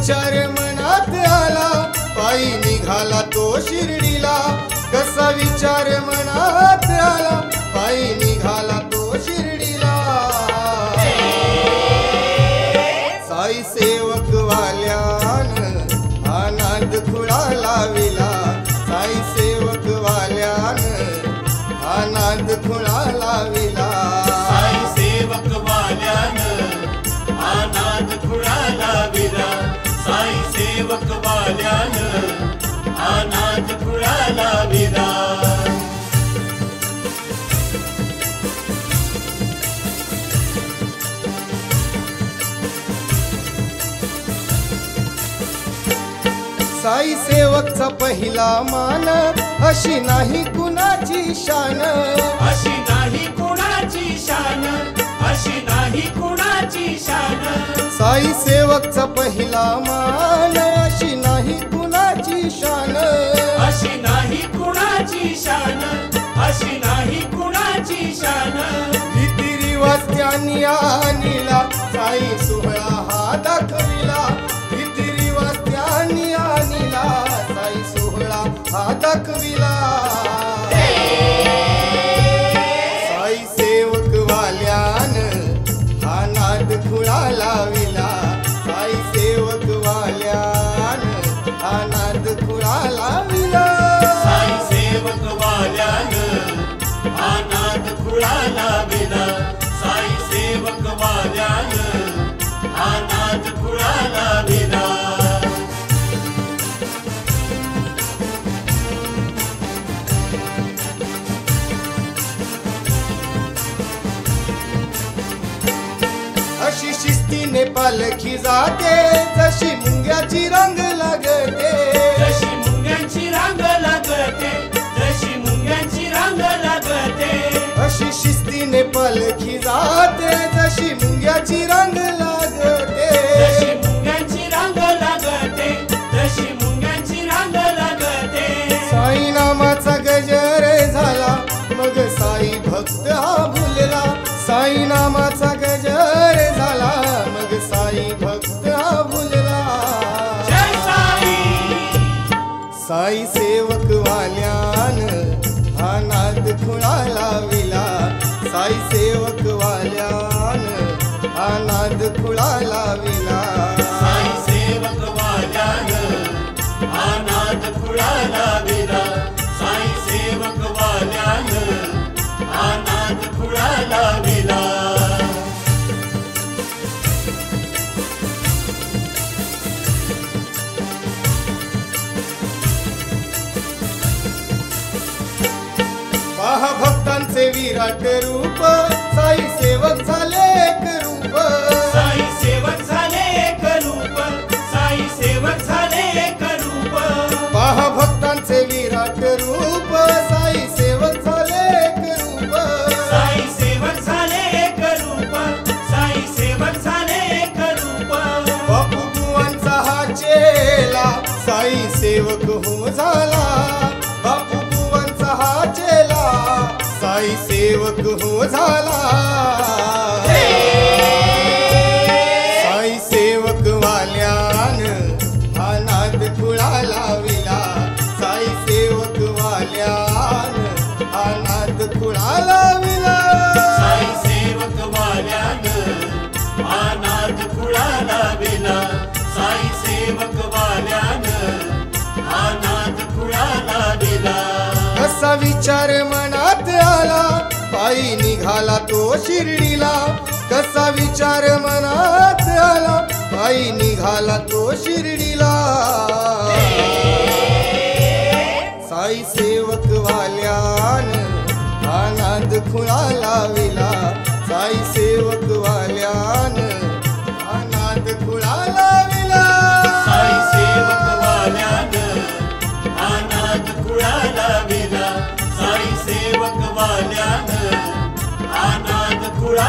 विचार मनात आला पायी निघाला तो शिर्डीला कसा विचार मनात आला पायी निघाला तो शिर्डीला साई सेवक वाल्यान आनंद खुळा लाविला साई सेवक वाल्यान आनंद खुळा लाविला साई सेवक वाल्यान आनंद खुळा लाविला साई सेवक वाल्यान आनंद खुळा लाविला साई सेवकचा पहिला मान अशी नाही कुणाची शान अशी नाही कुणाची शान अशी नाही कुणाची शान साई सेवकचा पहिला मान अशी नाही कुणाची शान अशी नाही कुणाची शान अशी नाही कुणाची शान रीतिरिवाज त्यांनी आणला साई सोहळा हा दाखविला रीतिरिवाज त्यांनी आणला साई सोहळा हा दाखविला साई सेवक वाल्यान हा नाद खुळा लाविला साई सेवक वाल्यान हा नाद खुळा लाविला साई सेवक वाल्यान आनंद खुळा लाविला साई सेवक वाल्यान आनंद खुळा लाविला अशी शिस्तीने पालखी जाते जशी मुंग्याची रांग लागते जशी मुंग्यांची रांग लागते जशी मुंग्यांची रांग लागते अशी शिस्तीने पालखी जाते जशी मुंग्याची रांग लागते जशी मुंग्यांची रांग लागते जशी मुंग्यांची रांग लागते साई नामाचा गजर झाला मग साई भक्त हा भुलला साई नामाचा गजर झाला मग साई भक्त हा भुलला जय साई साई सेवक वाल्यान हा नाद खुळा लाविला साई सेवक वाल्यान हा नाद खुळा लाविला साई सेवक वाल्यान आनंद खुळा लाविला साई सेवक वाल्यान आनंद खुळा लाविला पहा भक्तांचे विराट रूप साई सेवक झाले एक रूप साई सेवक झाले एक रूप साई सेवक झाले एक रूप पहा भक्तांचे विराट रूप साई सेवक झाले एक रूप साई सेवक झाले एक रूप साई सेवक झाले एक रूप बापू बुवांचा हा चेला साई सेवक हो झाला बापू बुवांचा हा चेला साई सेवक हो झाला साई सेवक वाल्यान हा नाद खुळा लाविला साई सेवक वाल्यान हा नाद खुळा लाविला साई सेवक वाल्यान आनंद खुळा लाविला साई सेवक वाल्यान आनंद खुळा लाविला कसा विचार मनात आला पायी निघाला तो शिर्डीला कसा विचार मनात आला पायी निघाला तो शिर्डीला साई सेवक वाल्यान आनंद खुळा लाविला साई सेवक वाल्यान आनंद खुळा लाविला साई सेवक वाल्यान आनंद खुळा लाविला साई सेवक वाल्यान आनंद खुळा